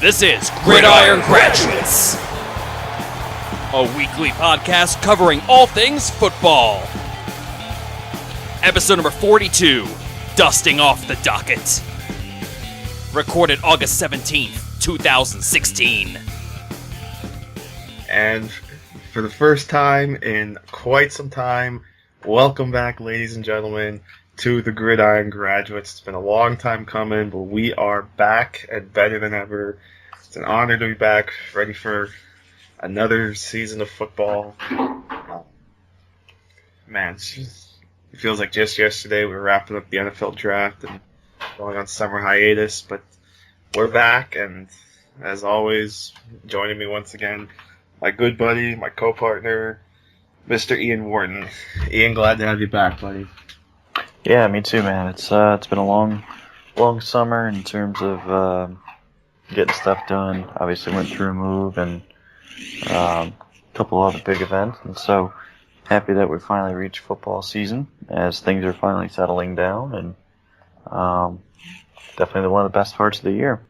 This is Gridiron Graduates, a weekly podcast covering all things football. Episode number 42, Dusting Off the Docket. Recorded August 17th, 2016. And for the first time in quite some time, welcome back, ladies and gentlemen, to the Gridiron Graduates. It's been a long time coming, but we are back and better than ever. It's an honor to be back, ready for another season of football. Man, it feels like just yesterday we were wrapping up the NFL draft and going on summer hiatus, but we're back, and as always, joining me once again, my good buddy, my co-partner, Mr. Ian Wharton. Ian, glad to have you back, buddy. Yeah, me too, man. It's been a long summer in terms of getting stuff done. Obviously went through a move and a couple other big events, and so happy that we finally reached football season as things are finally settling down, and definitely one of the best parts of the year.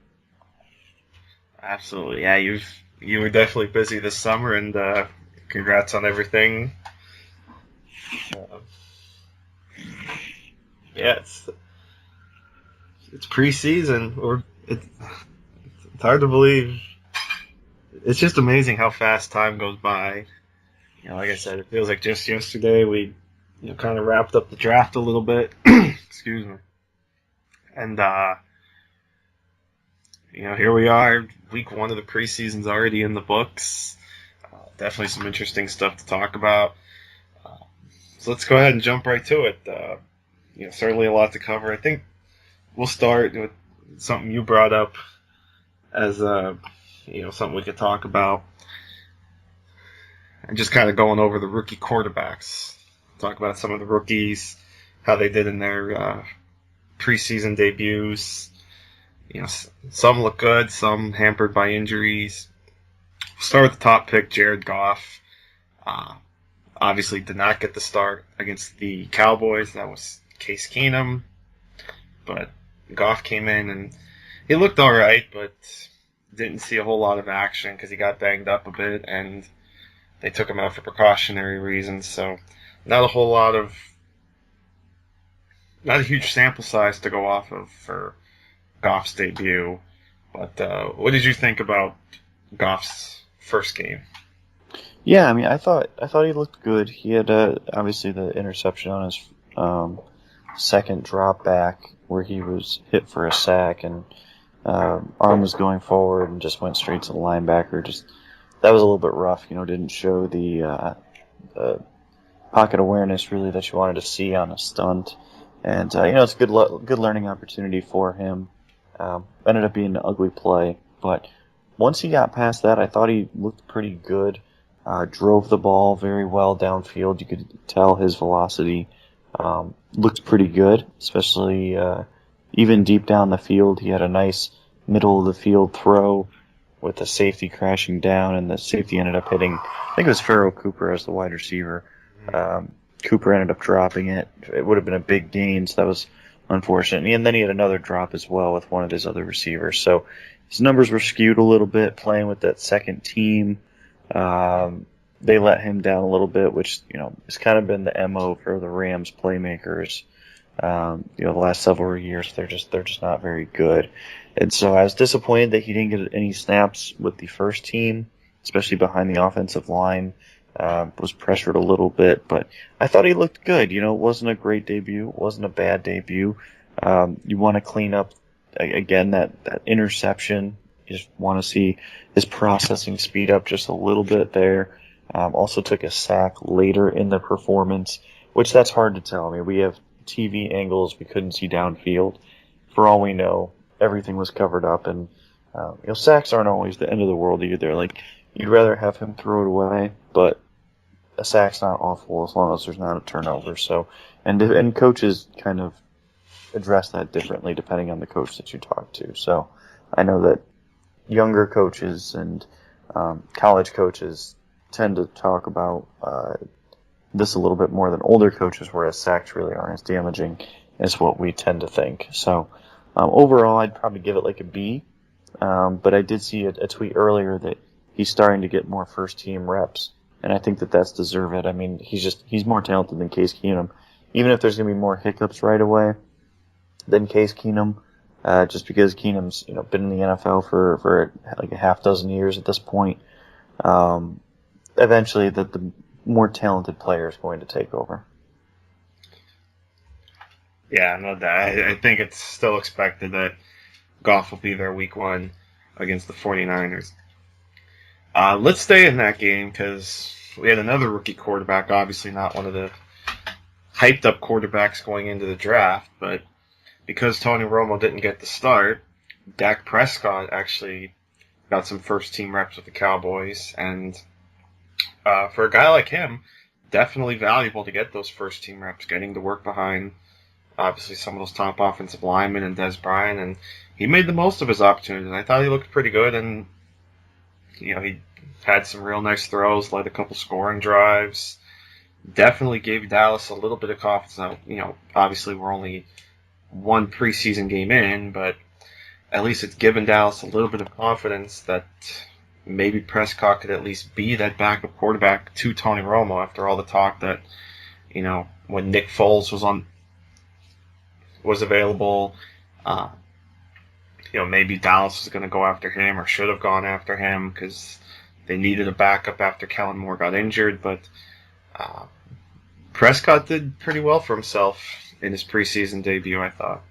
Absolutely, yeah. You were definitely busy this summer, and congrats on everything. Yeah, it's preseason. It's hard to believe. It's just amazing how fast time goes by. You know, like I said, it feels like just yesterday we, kind of wrapped up the draft a little bit. Excuse me. And here we are. Week 1 of the preseason's already in the books. Definitely some interesting stuff to talk about. So let's go ahead and jump right to it. Certainly a lot to cover. I think we'll start with something you brought up as something we could talk about, and just kind of going over the rookie quarterbacks. Talk about some of the rookies, how they did in their preseason debuts. Some look good, some hampered by injuries. We'll start with the top pick, Jared Goff. Obviously did not get the start against the Cowboys. That was Case Keenum. But Goff came in and he looked all right, but didn't see a whole lot of action because he got banged up a bit, and they took him out for precautionary reasons. So not a huge sample size to go off of for Goff's debut. But what did you think about Goff's first game? Yeah, I mean, I thought he looked good. He had obviously the interception on his second drop back where he was hit for a sack, and arm was going forward and just went straight to the linebacker. That was a little bit rough. Didn't show the pocket awareness really that you wanted to see on a stunt. And it's a good learning opportunity for him. Ended up being an ugly play, but once he got past that, I thought he looked pretty good. Drove the ball very well downfield. You could tell his velocity looked pretty good, especially even deep down the field. He had a nice middle of the field throw with the safety crashing down, and the safety ended up hitting, I think it was Pharaoh Cooper as the wide receiver. Cooper ended up dropping it. It would have been a big gain, so that was unfortunate. And then he had another drop as well with one of his other receivers. So his numbers were skewed a little bit playing with that second team. They let him down a little bit, which, has kind of been the MO for the Rams playmakers. The last several years, they're just not very good. And so I was disappointed that he didn't get any snaps with the first team, especially behind the offensive line. Was pressured a little bit, but I thought he looked good. It wasn't a great debut. It wasn't a bad debut. You want to clean up, again, that interception. You just want to see his processing speed up just a little bit there. Also took a sack later in the performance, which that's hard to tell. I mean, we have TV angles. We couldn't see downfield. For all we know, everything was covered up, and sacks aren't always the end of the world either. Like, you'd rather have him throw it away, but a sack's not awful as long as there's not a turnover. So, and coaches kind of address that differently depending on the coach that you talk to. So, I know that younger coaches and college coaches tend to talk about this a little bit more than older coaches, whereas sacks really aren't as damaging as what we tend to think. So overall, I'd probably give it like a B. But I did see a tweet earlier that he's starting to get more first-team reps, and I think that that's deserved. I mean, he's more talented than Case Keenum. Even if there's going to be more hiccups right away than Case Keenum, just because Keenum's been in the NFL for like a half dozen years at this point. Eventually, the more talented player is going to take over. Yeah, no doubt. I think it's still expected that Goff will be there week 1 against the 49ers. Let's stay in that game because we had another rookie quarterback, obviously not one of the hyped up quarterbacks going into the draft, but because Tony Romo didn't get the start, Dak Prescott actually got some first team reps with the Cowboys, and for a guy like him, definitely valuable to get those first team reps, getting to work behind obviously some of those top offensive linemen and Des Bryant, and he made the most of his opportunities. I thought he looked pretty good, and he had some real nice throws, led a couple scoring drives. Definitely gave Dallas a little bit of confidence. Now, obviously we're only one preseason game in, but at least it's given Dallas a little bit of confidence that maybe Prescott could at least be that backup quarterback to Tony Romo after all the talk that, when Nick Foles was available, maybe Dallas was going to go after him or should have gone after him because they needed a backup after Kellen Moore got injured, but Prescott did pretty well for himself in his preseason debut, I thought.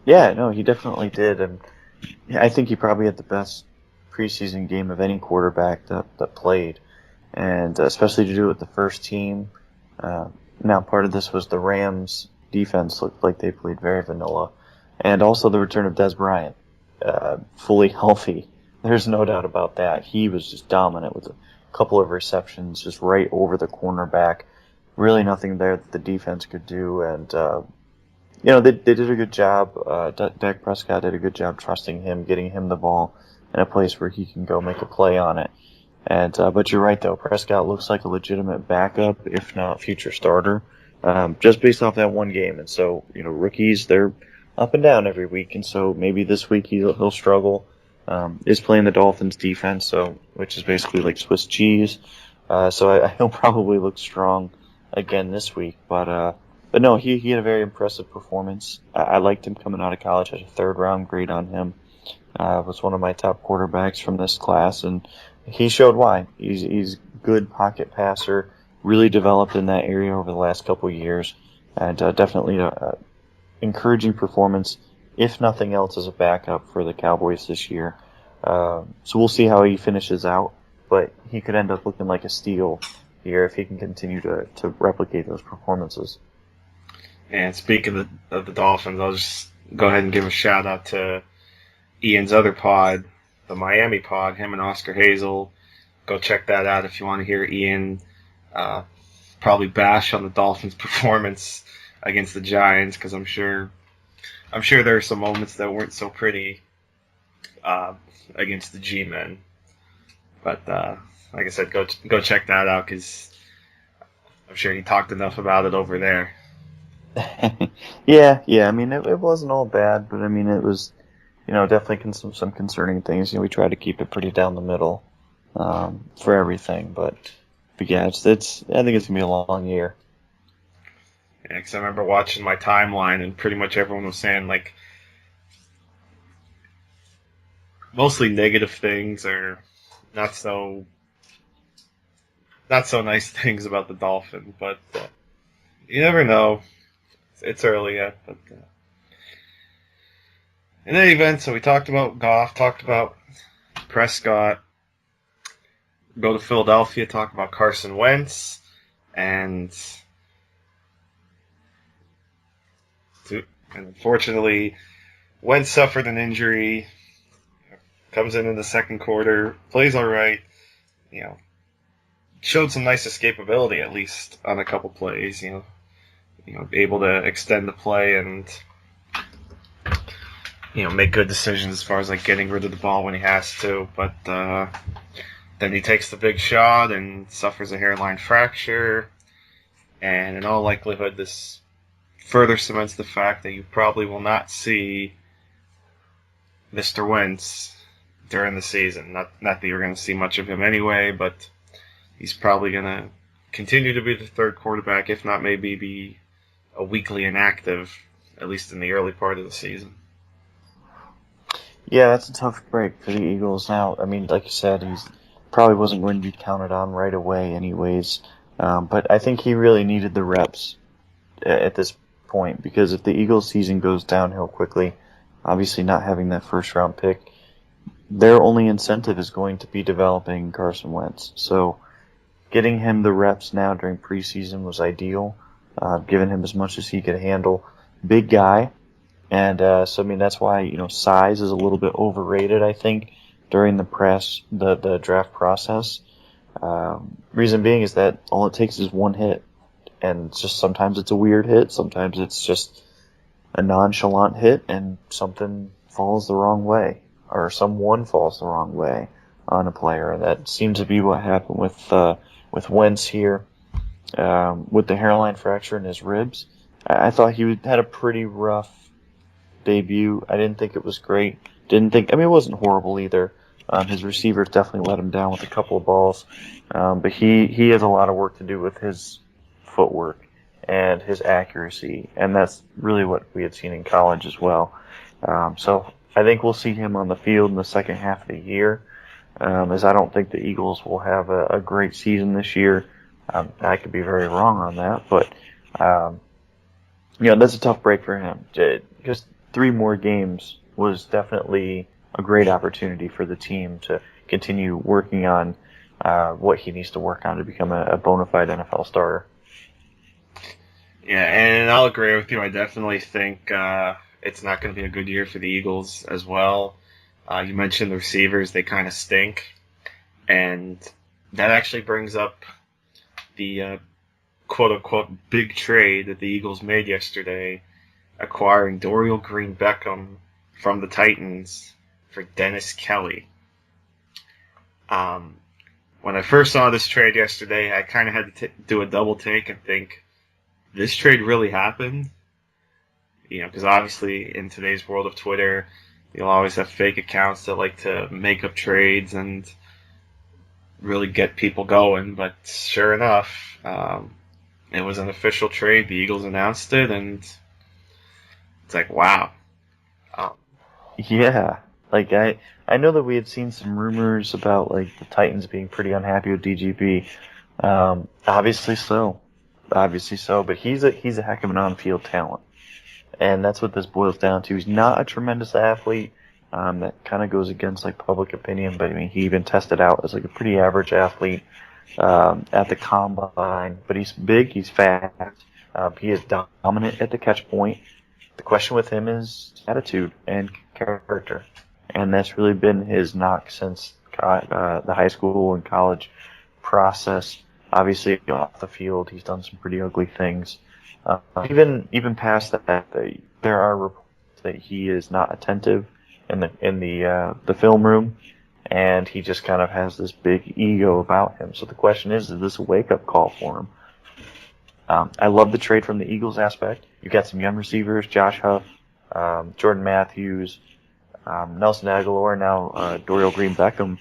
Yeah, no, he definitely did, and I think he probably had the best preseason game of any quarterback that played, and especially to do it with the first team. Now, part of this was the Rams' defense looked like they played very vanilla, and also the return of Des Bryant, fully healthy. There's no doubt about that. He was just dominant with a couple of receptions, just right over the cornerback. Really nothing there that the defense could do, and they did a good job. Dak Prescott did a good job trusting him, getting him the ball in a place where he can go make a play on it. And but you're right though, Prescott looks like a legitimate backup, if not future starter, just based off that one game. And so rookies, they're up and down every week, and so maybe this week he'll struggle. Is playing the Dolphins defense, which is basically like Swiss cheese. So he'll probably look strong again this week, but no, he had a very impressive performance. I liked him coming out of college. Had a 3rd round grade on him. Was one of my top quarterbacks from this class, and he showed why. He's good pocket passer, really developed in that area over the last couple of years, and definitely a encouraging performance, if nothing else, as a backup for the Cowboys this year. So we'll see how he finishes out, but he could end up looking like a steal here if he can continue to replicate those performances. And speaking of the Dolphins, I'll just go ahead and give a shout out to Ian's other pod, the Miami pod, him and Oscar Hazel. Go check that out if you want to hear Ian probably bash on the Dolphins' performance against the Giants, because I'm sure there are some moments that weren't so pretty against the G-men. But like I said, go check that out because I'm sure he talked enough about it over there. Yeah. I mean, it wasn't all bad, but I mean, it was, definitely some concerning things. We try to keep it pretty down the middle for everything, but yeah, I think it's gonna be a long year. Yeah, because I remember watching my timeline, and pretty much everyone was saying like mostly negative things or not so nice things about the Dolphins, but you never know. It's early yet, but in any event, so we talked about Goff, talked about Prescott, go to Philadelphia, talk about Carson Wentz, and unfortunately, Wentz suffered an injury, comes in the second quarter, plays all right, showed some nice escapability at least on a couple plays, able to extend the play and make good decisions as far as like getting rid of the ball when he has to. But then he takes the big shot and suffers a hairline fracture, and in all likelihood, this further cements the fact that you probably will not see Mr. Wentz during the season. Not that you're going to see much of him anyway, but he's probably going to continue to be the third quarterback, if not maybe be a weekly inactive, at least in the early part of the season. Yeah, that's a tough break for the Eagles now. I mean, like you said, he's probably wasn't going to be counted on right away anyways. But I think he really needed the reps at this point, because if the Eagles season goes downhill quickly, obviously not having that first round pick, their only incentive is going to be developing Carson Wentz. So getting him the reps now during preseason was ideal, giving him as much as he could handle. Big guy. And so, I mean, that's why, size is a little bit overrated, I think, during the draft process. Reason being is that all it takes is one hit. And it's just sometimes it's a weird hit, sometimes it's just a nonchalant hit, and something falls the wrong way, or someone falls the wrong way on a player. And that seems to be what happened with Wentz here, with the hairline fracture in his ribs. I thought he had a pretty rough debut. I didn't think it was great. It wasn't horrible either. His receivers definitely let him down with a couple of balls. But he has a lot of work to do with his footwork and his accuracy, and that's really what we had seen in college as well. So I think we'll see him on the field in the second half of the year, as I don't think the Eagles will have a great season this year. I could be very wrong on that, but that's a tough break for him. Just 3 more games was definitely a great opportunity for the team to continue working on what he needs to work on to become a bona fide NFL starter. Yeah, and I'll agree with you. I definitely think it's not going to be a good year for the Eagles as well. You mentioned the receivers, they kind of stink. And that actually brings up the quote-unquote big trade that the Eagles made yesterday, acquiring Dorial Green-Beckham from the Titans for Dennis Kelly. When I first saw this trade yesterday, I kind of had to do a double take and think, this trade really happened? Because obviously in today's world of Twitter, you'll always have fake accounts that like to make up trades and really get people going. But sure enough, it was an official trade. The Eagles announced it, and it's like, wow. Yeah, like I know that we had seen some rumors about like the Titans being pretty unhappy with DGB. Obviously so, but he's a heck of an on-field talent, and that's what this boils down to. He's not a tremendous athlete. That kind of goes against like public opinion, but I mean he even tested out as like a pretty average athlete at the combine. But he's big, he's fast, he is dominant at the catch point. The question with him is attitude and character, and that's really been his knock since the high school and college process. Obviously, off the field, he's done some pretty ugly things. Even past that, there are reports that he is not attentive in the film room, and he just kind of has this big ego about him. So the question is this a wake-up call for him? I love the trade from the Eagles aspect. You've got some young receivers, Josh Huff, Jordan Matthews, Nelson Aguilar, now Dorial Green-Beckham.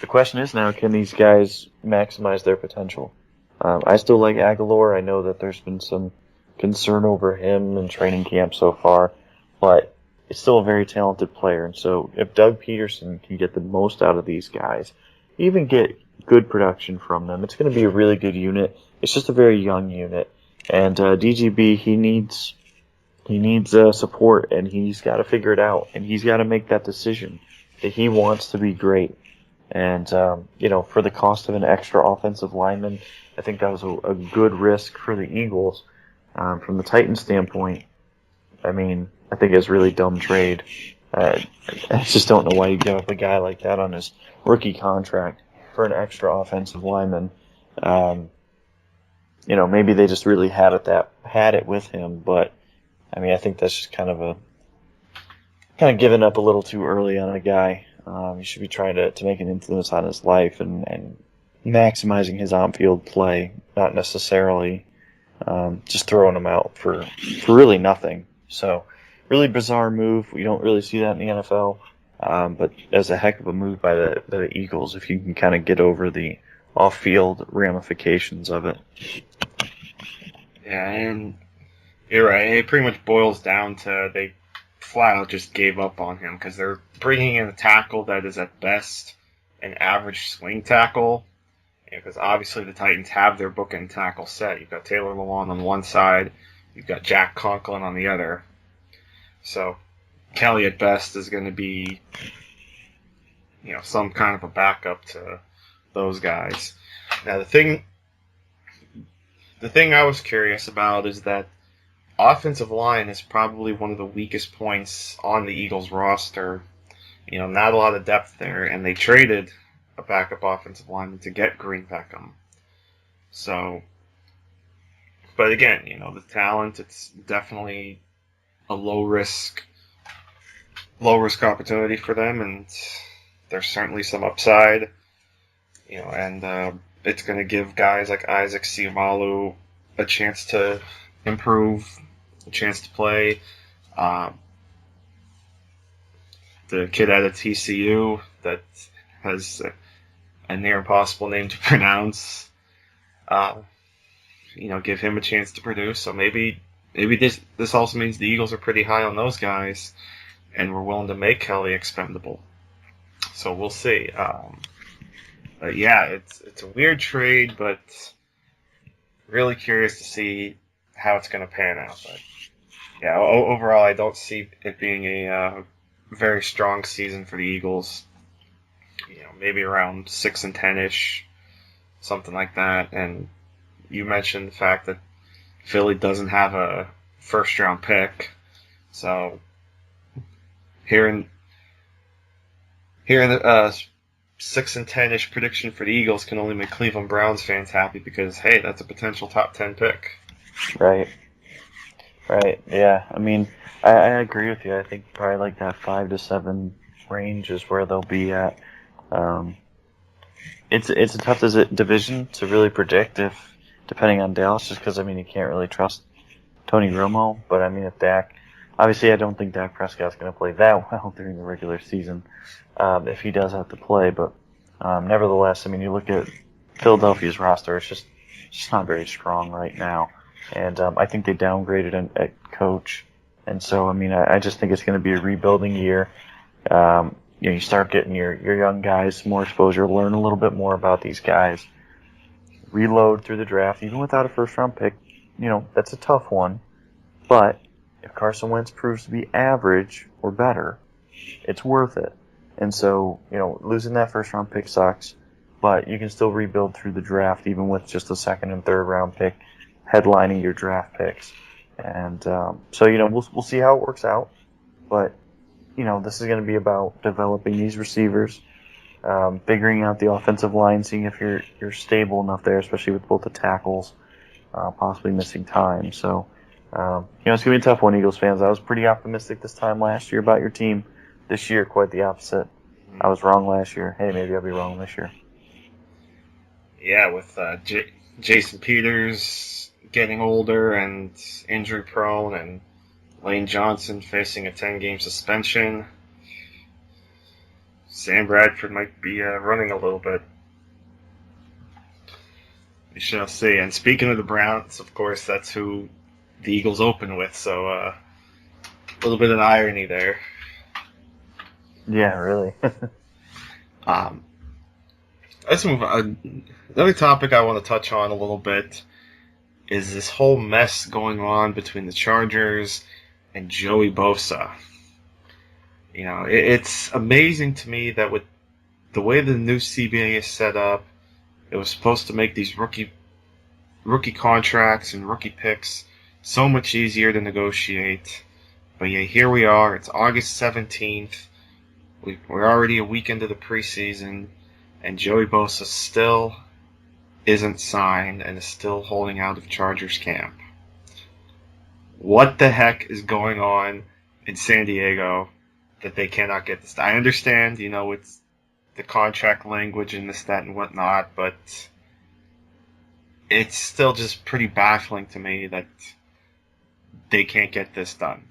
The question is now, can these guys maximize their potential? I still like Aguilar. I know that there's been some concern over him in training camp so far, but it's still a very talented player. And so if Doug Peterson can get the most out of these guys, even get good production from them, it's going to be a really good unit. It's just a very young unit. And DGB, he needs support, and he's got to figure it out, and he's got to make that decision that he wants to be great. And for the cost of an extra offensive lineman, I think that was a good risk for the Eagles. From the Titans standpoint, I mean, I think it's a really dumb trade. I just don't know why you give up a guy like that on his rookie contract for an extra offensive lineman. Maybe they just really had it with him, but I mean, I think that's just kind of giving up a little too early on a guy. You should be trying to make an influence on his life and maximizing his on-field play, not necessarily just throwing him out for really nothing. So really bizarre move. We don't really see that in the NFL. But as a heck of a move by the Eagles, if you can kind of get over the off-field ramifications of it. Yeah, and you're right. It pretty much boils down to they flat out just gave up on him because they're bringing in a tackle that is at best an average swing tackle. Because obviously the Titans have their bookend tackle set. You've got Taylor Lewan on one side, you've got Jack Conklin on the other. So Kelly at best is going to be, some kind of a backup to those guys. Now the thing I was curious about is that offensive line is probably one of the weakest points on the Eagles roster. Not a lot of depth there, and they traded a backup offensive lineman to get Green Beckham. So, but again, the talent, it's definitely a low risk opportunity for them, and there's certainly some upside, and it's going to give guys like Isaac Seumalo a chance to improve, a chance to play. The kid out of TCU that has a near impossible name to pronounce, give him a chance to produce. So maybe this also means the Eagles are pretty high on those guys, and we're willing to make Kelly expendable. So we'll see. But yeah, it's a weird trade, but really curious to see how it's going to pan out. But yeah, overall, I don't see it being a very strong season for the Eagles. Maybe around 6-10-ish, something like that. And you mentioned the fact that Philly doesn't have a first-round pick, so hearing the 6-10-ish prediction for the Eagles can only make Cleveland Browns fans happy because hey, that's a potential top 10 pick. Right. Yeah. I mean, I agree with you. I think probably like that 5 to 7 range is where they'll be at. It's a tough division to really predict depending on Dallas, just because you can't really trust Tony Romo. But if Dak, obviously I don't think Dak Prescott's going to play that well during the regular season, if he does have to play. But nevertheless, you look at Philadelphia's roster, it's just not very strong right now, and I think they downgraded at coach, and so I just think it's going to be a rebuilding year. You start getting your young guys more exposure, learn a little bit more about these guys, reload through the draft, even without a first-round pick. That's a tough one. But if Carson Wentz proves to be average or better, it's worth it. And so, losing that first-round pick sucks, but you can still rebuild through the draft, even with just a second and third-round pick headlining your draft picks. And so, we'll see how it works out. But this is going to be about developing these receivers, figuring out the offensive line, seeing if you're stable enough there, especially with both the tackles, possibly missing time. So, it's going to be a tough one, Eagles fans. I was pretty optimistic this time last year about your team. This year, quite the opposite. I was wrong last year. Hey, maybe I'll be wrong this year. Yeah, with Jason Peters getting older and injury prone, and Lane Johnson facing a 10-game suspension. Sam Bradford might be running a little bit. We shall see. And speaking of the Browns, of course, that's who the Eagles open with, so a little bit of irony there. Yeah, really. Let's move on. Another topic I want to touch on a little bit is this whole mess going on between the Chargers and Joey Bosa. It's amazing to me that with the way the new CBA is set up, it was supposed to make these rookie contracts and rookie picks so much easier to negotiate. But yeah, here we are. It's August 17th. We're already a week into the preseason, and Joey Bosa still isn't signed and is still holding out of Chargers camp. What the heck is going on in San Diego that they cannot get this? I understand, it's the contract language and this, that, and whatnot, but it's still just pretty baffling to me that they can't get this done.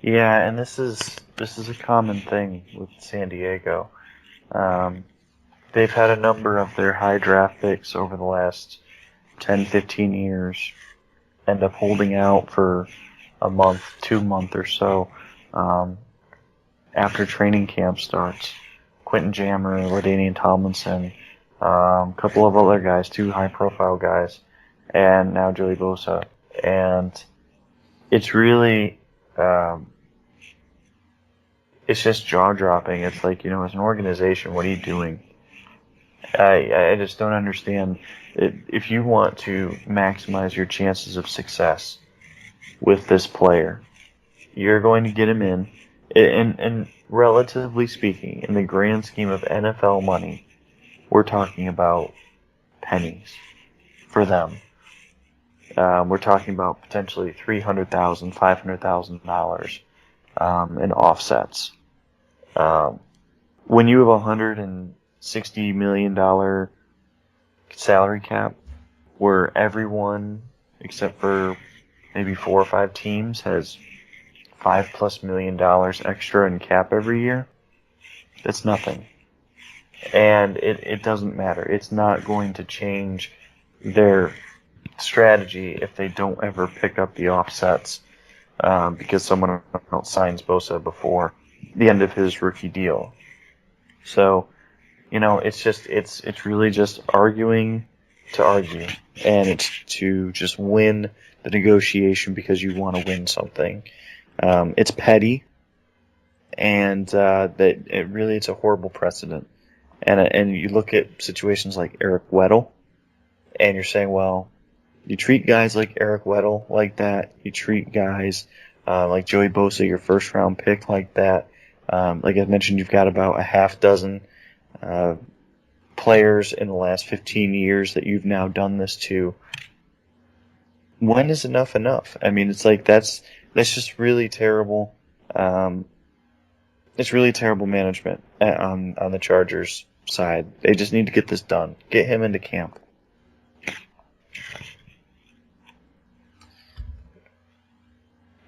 Yeah, and this is a common thing with San Diego. Um, they've had a number of their high draft picks over the last 10, 15 years end up holding out for a month, 2 month or so after training camp starts. Quentin Jammer, LaDainian Tomlinson, a couple of other guys, two high-profile guys, and now Joey Bosa. And it's really, it's just jaw-dropping. It's like, as an organization, what are you doing? I just don't understand. If you want to maximize your chances of success with this player, you're going to get him in. And relatively speaking, in the grand scheme of NFL money, we're talking about pennies for them. We're talking about potentially $300,000, $500,000 in offsets. When you have $160 million salary cap, where everyone except for maybe 4 or 5 teams has $5+ million extra in cap every year, that's nothing. And it doesn't matter. It's not going to change their strategy if they don't ever pick up the offsets because someone else signs Bosa before the end of his rookie deal. So, it's really just arguing to argue, and it's to just win the negotiation because you want to win something. It's petty, and it's a horrible precedent. And you look at situations like Eric Weddle, and you're saying, well, you treat guys like Eric Weddle like that. You treat guys like Joey Bosa, your first-round pick, like that. Like I mentioned, you've got about a half dozen players in the last 15 years that you've now done this to. When is enough enough? I mean, it's like that's just really terrible. It's really terrible management on the Chargers side. They just need to get this done. Get him into camp.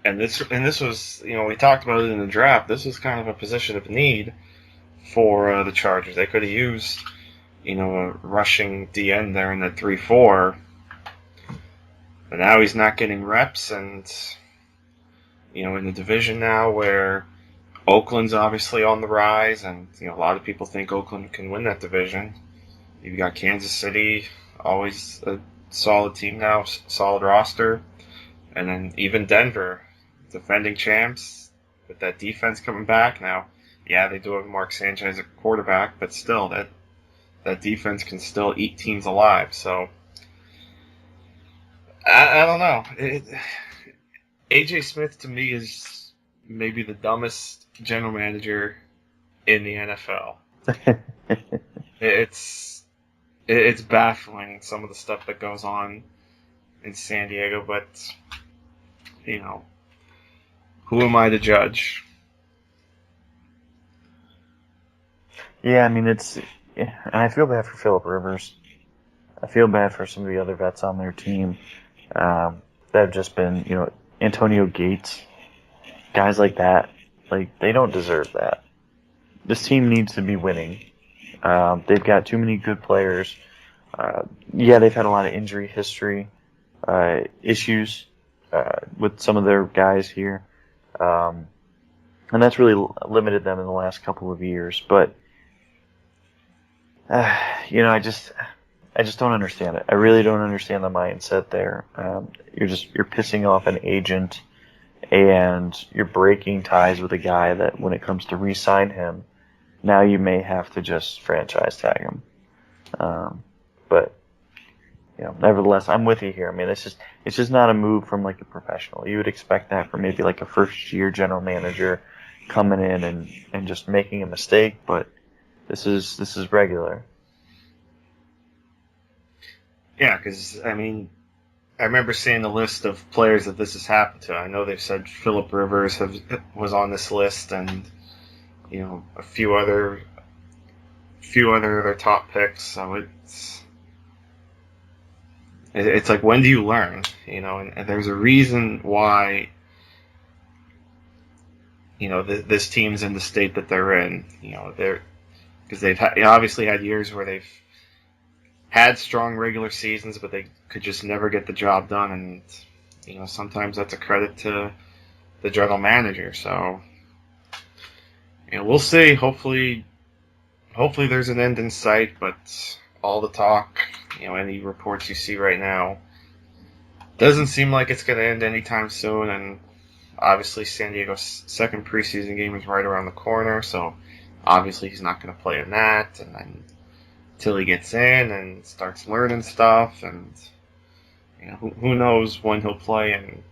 And this was, we talked about it in the draft. This was kind of a position of need for the Chargers. They could have used, a rushing DN there in the 3-4. But now he's not getting reps, and, in the division now where Oakland's obviously on the rise, and, a lot of people think Oakland can win that division. You've got Kansas City, always a solid team now, solid roster. And then even Denver, defending champs, with that defense coming back now. Yeah, they do have Mark Sanchez at quarterback, but still, that defense can still eat teams alive. So, I don't know. AJ Smith, to me, is maybe the dumbest general manager in the NFL. It's baffling, some of the stuff that goes on in San Diego, but, who am I to judge? Yeah, I mean, and I feel bad for Phillip Rivers. I feel bad for some of the other vets on their team that have just been, Antonio Gates, guys like that. Like, they don't deserve that. This team needs to be winning. They've got too many good players. They've had a lot of injury history issues with some of their guys here. And that's really limited them in the last couple of years. But, I just don't understand it. I really don't understand the mindset there. You're pissing off an agent, and you're breaking ties with a guy that when it comes to re-sign him, now you may have to just franchise tag him. But, nevertheless, I'm with you here. I mean, it's just not a move from like a professional. You would expect that from maybe like a first-year general manager coming in and just making a mistake, but this is regular. Yeah, because, I remember seeing the list of players that this has happened to. I know they've said Phillip Rivers was on this list, and, a few other their top picks. So it's like, when do you learn? And there's a reason why this team's in the state that they're in. Because they've obviously had years where they've had strong regular seasons, but they could just never get the job done, and sometimes that's a credit to the general manager. So we'll see. Hopefully there's an end in sight, but all the talk, any reports you see right now, doesn't seem like it's going to end anytime soon. And obviously San Diego's second preseason game is right around the corner, so obviously he's not going to play in that. And then until he gets in and starts learning stuff, and who knows when he'll play and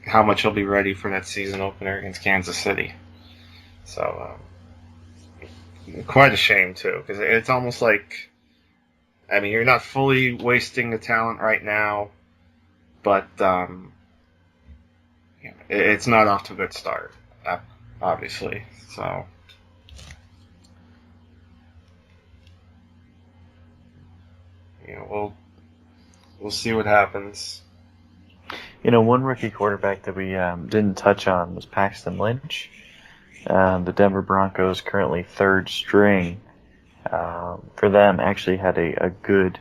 how much he'll be ready for that season opener against Kansas City. So quite a shame too, because it's almost like, you're not fully wasting the talent right now, but it's not off to a good start, obviously. So we'll see what happens. One rookie quarterback that we didn't touch on was Paxton Lynch. The Denver Broncos, currently third string for them, actually had a good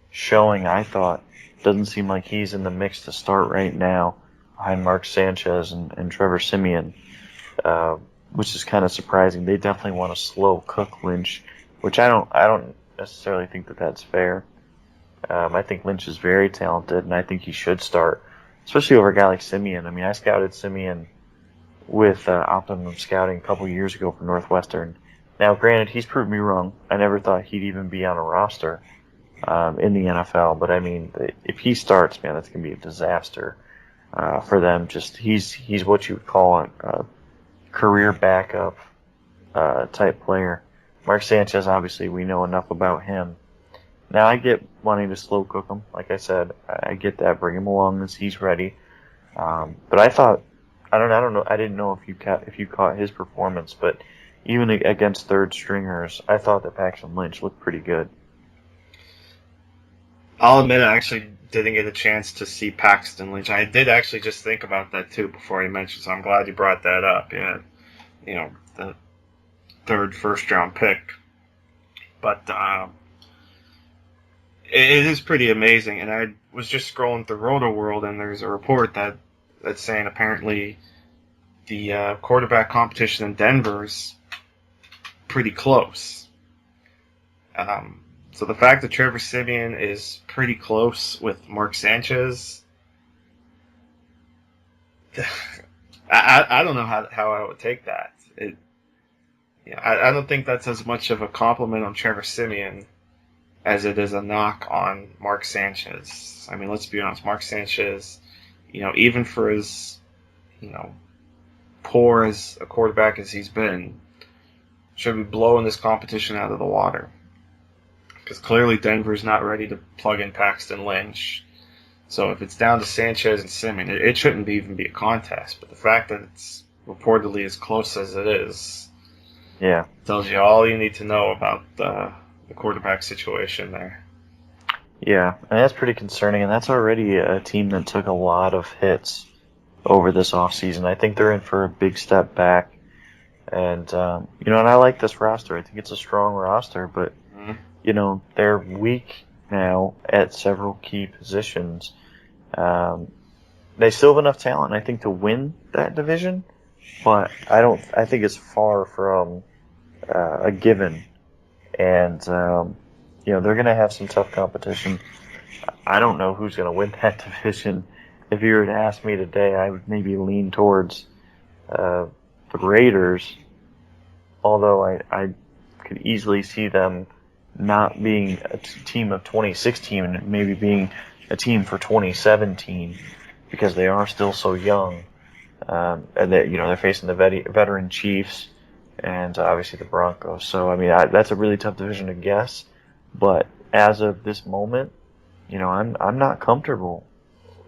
showing, I thought. Doesn't seem like he's in the mix to start right now behind Mark Sanchez and Trevor Siemian, which is kind of surprising. They definitely want to slow cook Lynch, which I don't necessarily think that that's fair. I think Lynch is very talented, and I think he should start, especially over a guy like Siemian. I scouted Siemian with Optimum Scouting a couple years ago for Northwestern. Now, granted, he's proved me wrong. I never thought he'd even be on a roster in the NFL. But if he starts, man, that's gonna be a disaster for them. Just he's what you would call a career backup type player. Mark Sanchez, obviously, we know enough about him. Now, I get wanting to slow cook him. Like I said, I get that. Bring him along as he's ready. But I thought, I don't know. I didn't know if you caught his performance, but even against third stringers, I thought that Paxton Lynch looked pretty good. I'll admit I actually didn't get a chance to see Paxton Lynch. I did actually just think about that too before you mentioned, so I'm glad you brought that up. Yeah, the third first round pick, but it is pretty amazing. And I was just scrolling through Roto World, and there's a report that's saying apparently the quarterback competition in Denver's pretty close. So the fact that Trevor Siemian is pretty close with Mark Sanchez, I don't know how I would take that. I don't think that's as much of a compliment on Trevor Siemian as it is a knock on Mark Sanchez. Let's be honest, Mark Sanchez, even for as, poor as a quarterback as he's been, should be blowing this competition out of the water. Because clearly Denver's not ready to plug in Paxton Lynch. So if it's down to Sanchez and Siemian, it shouldn't even be a contest. But the fact that it's reportedly as close as it is, tells you all you need to know about the quarterback situation there. Yeah, and that's pretty concerning, and that's already a team that took a lot of hits over this offseason. I think they're in for a big step back. And, and I like this roster. I think it's a strong roster, but, they're weak now at several key positions. They still have enough talent, I think, to win that division, but I think it's far from a given. And, they're going to have some tough competition. I don't know who's going to win that division. If you were to ask me today, I would maybe lean towards the Raiders, although I could easily see them not being a team of 2016 and maybe being a team for 2017 because they are still so young. And they're facing the veteran Chiefs and obviously the Broncos. So, that's a really tough division to guess. But as of this moment, I'm not comfortable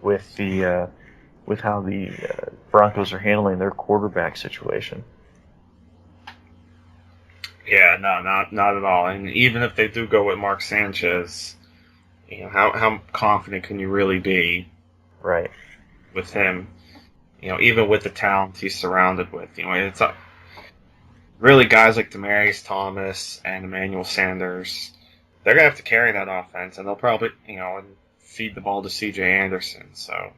with how the Broncos are handling their quarterback situation. Yeah, no, not at all. And even if they do go with Mark Sanchez, how confident can you really be, right, with him? even with the talent he's surrounded with, it's really guys like Demarius Thomas and Emmanuel Sanders. They're gonna have to carry that offense, and they'll probably, and feed the ball to C.J. Anderson. So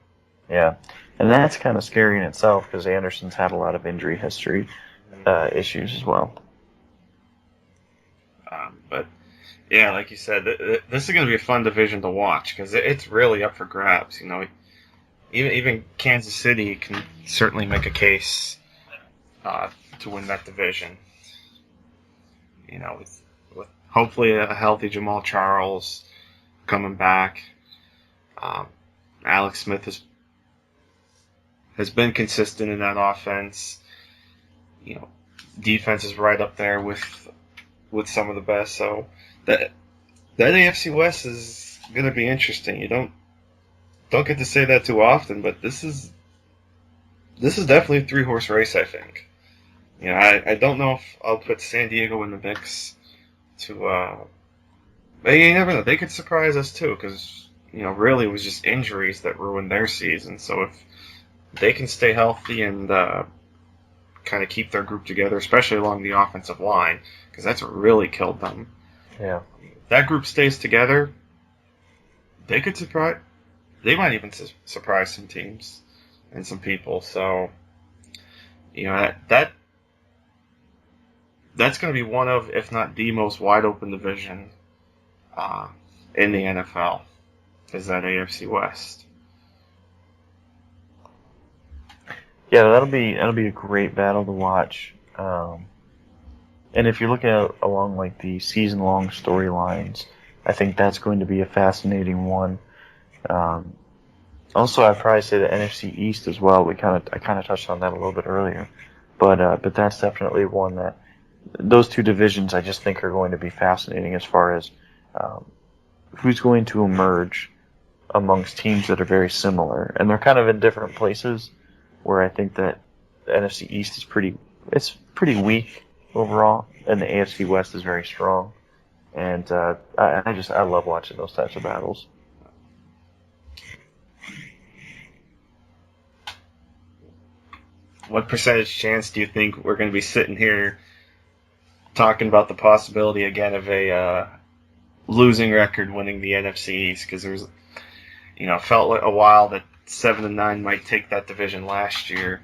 Yeah, and that's kind of scary in itself because Anderson's had a lot of injury history issues as well. But yeah, like you said, this is going to be a fun division to watch because it's really up for grabs. Even Kansas City can certainly make a case to win that division. With hopefully a healthy Jamal Charles coming back. Alex Smith has been consistent in that offense. Defense is right up there with some of the best. So that AFC West is going to be interesting. You don't get to say that too often, but this is definitely a 3-horse race, I think. I don't know if I'll put San Diego in the mix but you never know. They could surprise us too, because really it was just injuries that ruined their season. So if they can stay healthy and kind of keep their group together, especially along the offensive line, because that's what really killed them. Yeah. If that group stays together, they could surprise. They might even surprise some teams and some people. So, that's going to be one of, if not the most wide open division in the NFL, is that AFC West. Yeah, that'll be a great battle to watch. And if you're looking at along like the season-long storylines, I think that's going to be a fascinating one. Also, I'd probably say the NFC East as well. I kind of touched on that a little bit earlier, but that's definitely one that those two divisions I just think are going to be fascinating as far as who's going to emerge amongst teams that are very similar, and they're kind of in different places. Where I think that the NFC East is pretty weak overall, and the AFC West is very strong. And I love watching those types of battles. What percentage chance do you think we're going to be sitting here talking about the possibility again of a losing record winning the NFC East? Because there's, felt like a while that 7-9 might take that division last year.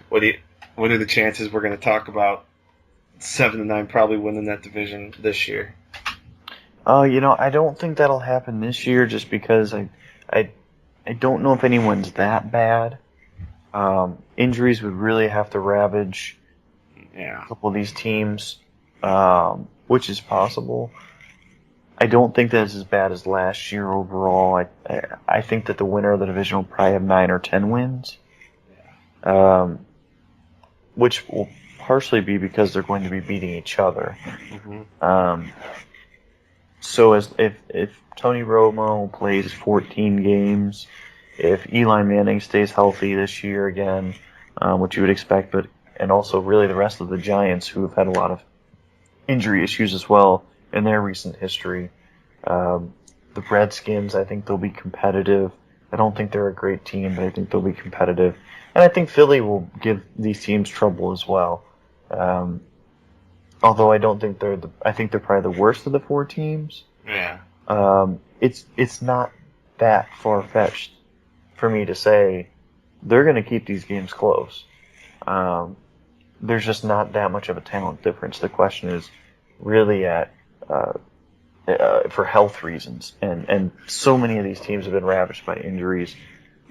What are the chances we're going to talk about 7-9 probably winning that division this year? I don't think that'll happen this year, just because I don't know if anyone's that bad. Injuries would really have to ravage a couple of these teams, which is possible. I don't think that's as bad as last year overall. I think that the winner of the division will probably have 9 or 10 wins, which will partially be because they're going to be beating each other. Mm-hmm. So if Tony Romo plays 14 games, if Eli Manning stays healthy this year again, which you would expect, and also really the rest of the Giants, who have had a lot of injury issues as well in their recent history. The Redskins, I think they'll be competitive. I don't think they're a great team, but I think they'll be competitive. And I think Philly will give these teams trouble as well. Although I don't think I think they're probably the worst of the 4 teams. Yeah. It's not that far-fetched for me to say they're going to keep these games close. There's just not that much of a talent difference. The question is really for health reasons, and so many of these teams have been ravaged by injuries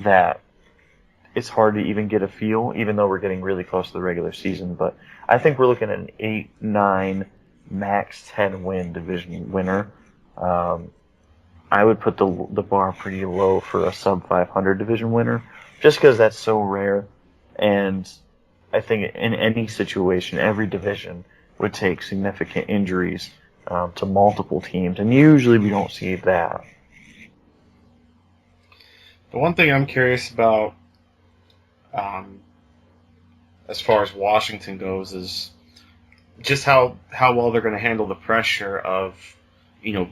that it's hard to even get a feel, even though we're getting really close to the regular season. But I think we're looking at an 8-9, max 10 win division winner. I would put the bar pretty low for a sub 500 division winner, just because that's so rare. And I think in any situation, every division would take significant injuries to multiple teams, and usually we don't see that. The one thing I'm curious about, as far as Washington goes, is just how well they're going to handle the pressure of,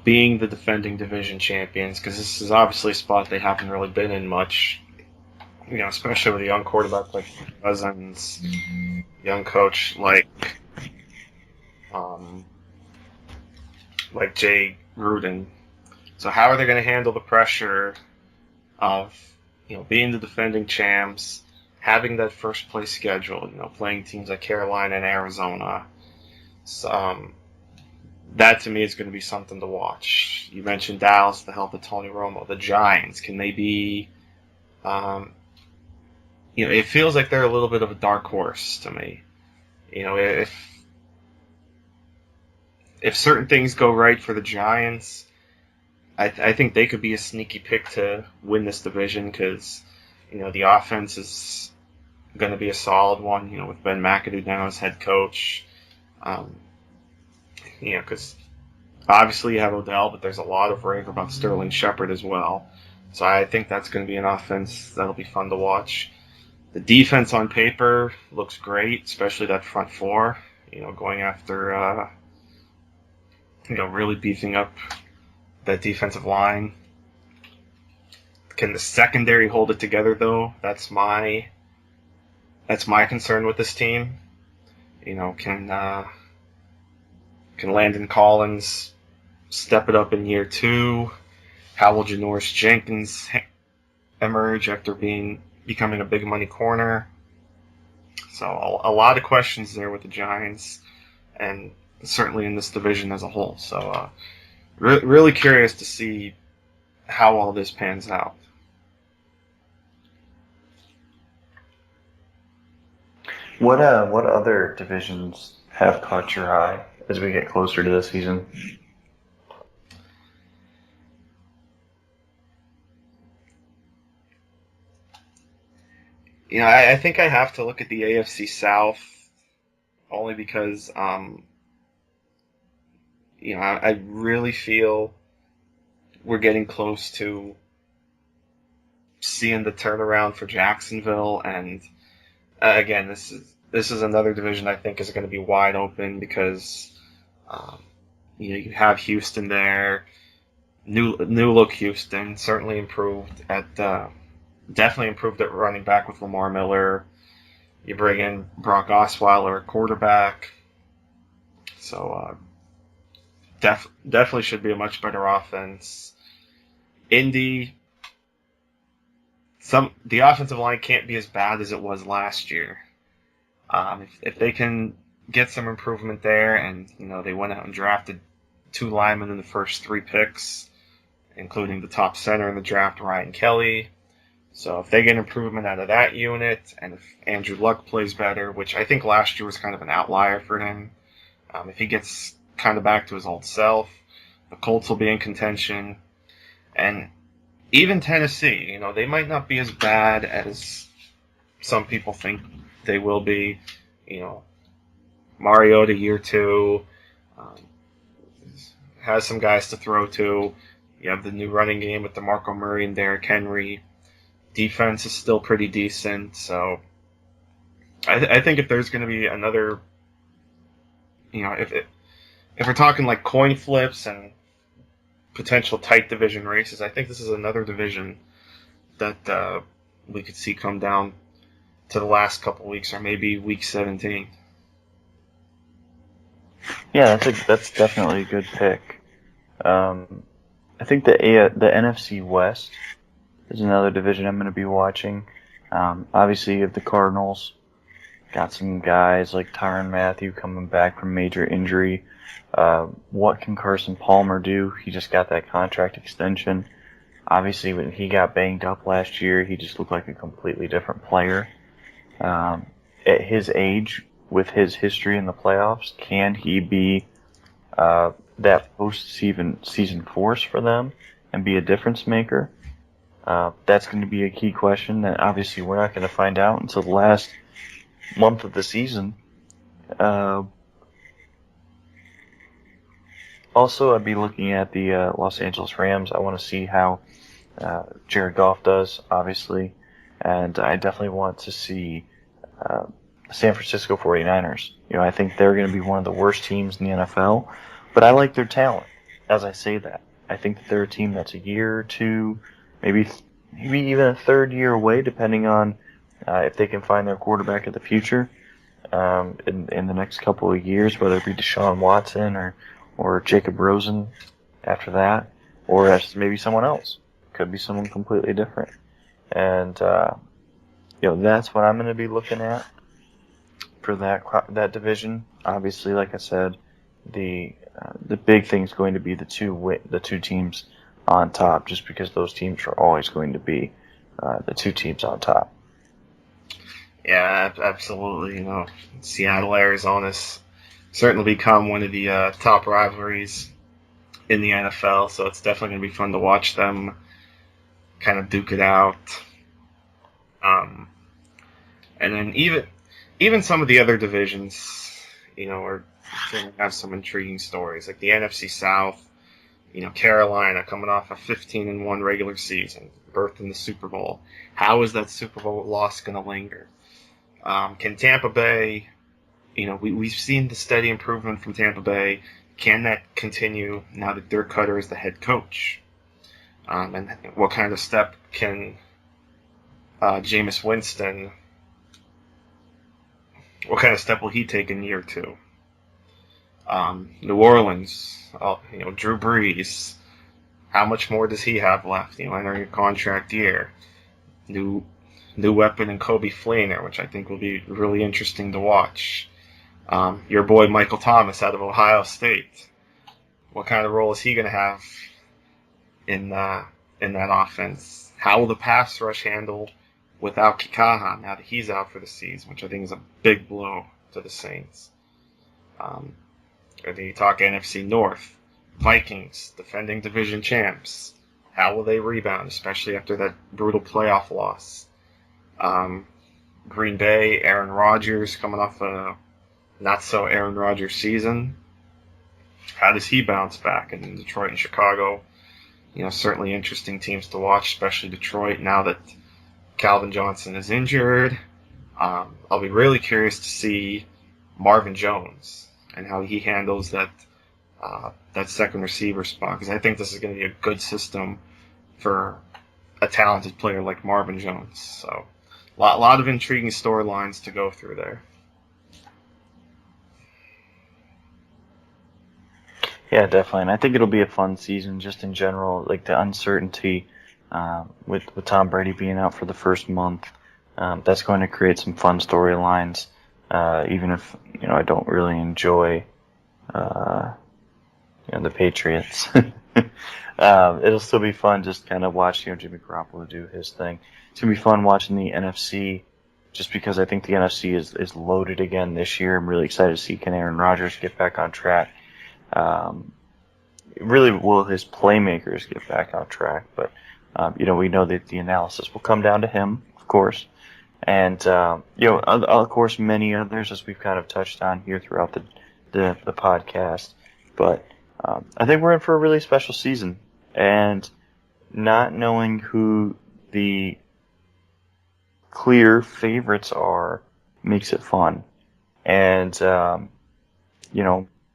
being the defending division champions, because this is obviously a spot they haven't really been in much especially with a young quarterback like Cousins, young coach um, like Jay Gruden. So how are they going to handle the pressure of, being the defending champs, having that first place schedule, playing teams like Carolina and Arizona? So, that to me is going to be something to watch. You mentioned Dallas, the health of Tony Romo, the Giants. Can they be? It feels like they're a little bit of a dark horse to me. If certain things go right for the Giants, I think they could be a sneaky pick to win this division because, the offense is going to be a solid one. With Ben McAdoo now as head coach. Because obviously you have Odell, but there's a lot of rave about Sterling Shepard as well. So I think that's going to be an offense that'll be fun to watch. The defense on paper looks great, especially that front four. Going after, really beefing up that defensive line. Can the secondary hold it together, though? That's my concern with this team. Can Landon Collins step it up in year 2? How will Janoris Jenkins emerge after becoming a big money corner? So a lot of questions there with the Giants, and certainly in this division as a whole. So really curious to see how all this pans out. What other divisions have caught your eye as we get closer to this season? I think I have to look at the AFC South only because, I really feel we're getting close to seeing the turnaround for Jacksonville, and again, this is another division I think is going to be wide open because, you have Houston there, new look Houston, certainly definitely improved at running back with Lamar Miller. You bring in Brock Osweiler at quarterback. So definitely should be a much better offense. Indy, the offensive line can't be as bad as it was last year. If they can get some improvement there, and they went out and drafted 2 linemen in the first 3 picks, including the top center in the draft, Ryan Kelly. So if they get improvement out of that unit, and if Andrew Luck plays better, which I think last year was kind of an outlier for him, if he gets kind of back to his old self, the Colts will be in contention. And even Tennessee, they might not be as bad as some people think they will be. Mariota year 2, has some guys to throw to. You have the new running game with DeMarco Murray and Derrick Henry. Defense is still pretty decent, so I think if there's going to be another, if we're talking like coin flips and potential tight division races, I think this is another division that we could see come down to the last couple weeks, or maybe week 17. Yeah, that's definitely a good pick. I think the NFC West is another division I'm going to be watching. Obviously, you have the Cardinals. Got some guys like Tyrann Mathieu coming back from major injury. What can Carson Palmer do? He just got that contract extension. Obviously, when he got banged up last year, he just looked like a completely different player. At his age, with his history in the playoffs, can he be that post-season force for them and be a difference maker? That's going to be a key question that obviously we're not going to find out until the last month of the season. Also, I'd be looking at the Los Angeles Rams. I want to see how Jared Goff does, obviously. And I definitely want to see San Francisco 49ers. I think they're going to be one of the worst teams in the NFL. But I like their talent, as I say that. I think that they're a team that's a year or two, maybe maybe even a third year away, depending on if they can find their quarterback of the future in the next couple of years, whether it be Deshaun Watson or Jacob Rosen after that, or as maybe someone else. Could be someone completely different. And that's what I'm going to be looking at for that division. Obviously, like I said, the big thing is going to be the two teams on top, just because those teams are always going to be the two teams on top. Yeah, absolutely. Seattle, Arizona's certainly become one of the top rivalries in the NFL, so it's definitely going to be fun to watch them kind of duke it out. And then even some of the other divisions, are going to have some intriguing stories, like the NFC South. Carolina coming off a 15-1 regular season, berth in the Super Bowl. How is that Super Bowl loss going to linger? Can Tampa Bay, we've seen the steady improvement from Tampa Bay. Can that continue now that Dirk Cutter is the head coach? And what kind of step can Jameis Winston, what kind of step will he take in year two? New Orleans, Drew Brees, how much more does he have left? Entering a contract year. New weapon in Kobe Fleener, which I think will be really interesting to watch. Your boy Michael Thomas out of Ohio State. What kind of role is he going to have in that offense? How will the pass rush handle without Kikaha now that he's out for the season, which I think is a big blow to the Saints? Or do you talk NFC North? Vikings, defending division champs. How will they rebound, especially after that brutal playoff loss? Green Bay, Aaron Rodgers coming off a not-so Aaron Rodgers season. How does he bounce back? And Detroit and Chicago, certainly interesting teams to watch, especially Detroit now that Calvin Johnson is injured. I'll be really curious to see Marvin Jones and how he handles that second receiver spot, because I think this is going to be a good system for a talented player like Marvin Jones. So a lot of intriguing storylines to go through there. Yeah, definitely. And I think it'll be a fun season just in general, like the uncertainty with Tom Brady being out for the first month. That's going to create some fun storylines, even if, I don't really enjoy the Patriots. It'll still be fun just kind of watch Jimmy Garoppolo do his thing. It's going to be fun watching the NFC just because I think the NFC is loaded again this year. I'm really excited to see can Aaron Rodgers get back on track. Really, will his playmakers get back on track? But, we know that the analysis will come down to him, of course. And, of course, many others, as we've kind of touched on here throughout the podcast. But I think we're in for a really special season. And not knowing who the clear favorites are makes it fun. And,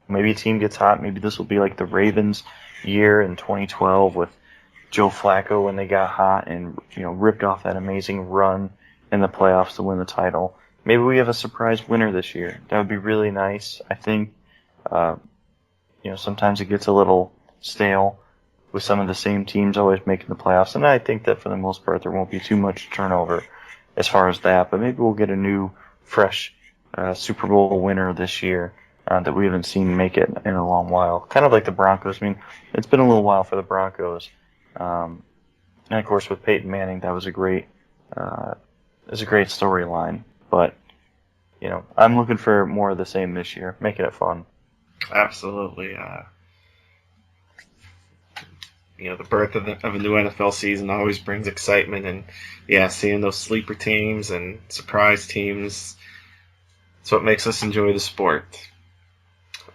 maybe a team gets hot. Maybe this will be like the Ravens year in 2012 with Joe Flacco when they got hot and, ripped off that amazing run in the playoffs to win the title. Maybe we have a surprise winner this year. That would be really nice. I think, sometimes it gets a little stale with some of the same teams always making the playoffs. And I think that for the most part there won't be too much turnover as far as that. But maybe we'll get a new, fresh Super Bowl winner this year that we haven't seen make it in a long while. Kind of like the Broncos. I mean, it's been a little while for the Broncos. And of course with Peyton Manning, that was a great storyline. But, I'm looking for more of the same this year, making it fun. Absolutely. The birth of a new NFL season always brings excitement, and seeing those sleeper teams and surprise teams, it's what makes us enjoy the sport.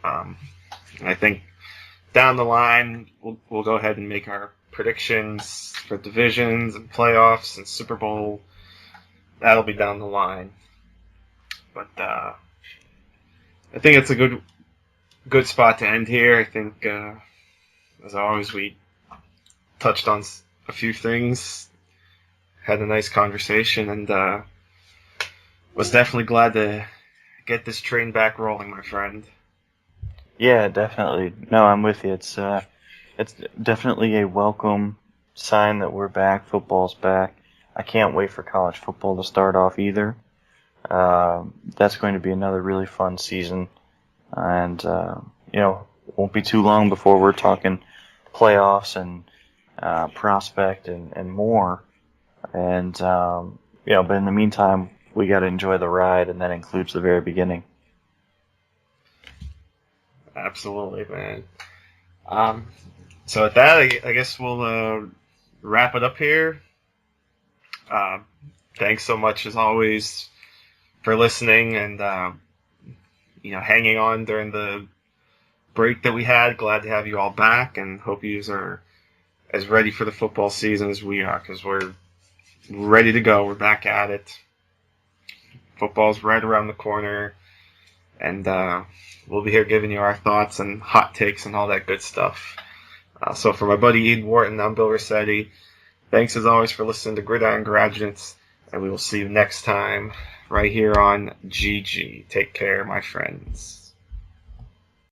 I think down the line we'll go ahead and make our predictions for divisions and playoffs and Super Bowl. That'll be down the line, but I think it's a good spot to end here. I think, as always, we touched on a few things. had a nice conversation, and was definitely glad to get this train back rolling, my friend. Yeah, definitely. No, I'm with you. It's definitely a welcome sign that we're back. Football's back. I can't wait for college football to start off either. That's going to be another really fun season, and it won't be too long before we're talking playoffs and prospect and more. And but in the meantime, we got to enjoy the ride, and that includes the very beginning. Absolutely, man. So with that, I guess we'll wrap it up here. Thanks so much, as always, for listening and hanging on during the break that we had. Glad to have you all back, and hope you are as ready for the football season as we are, because we're ready to go. We're back at it. Football's right around the corner, and we'll be here giving you our thoughts and hot takes and all that good stuff. So for my buddy Eden Wharton, I'm Bill Rossetti. Thanks as always for listening to Gridiron Graduates, and we will see you next time right here on GG. Take care, my friends.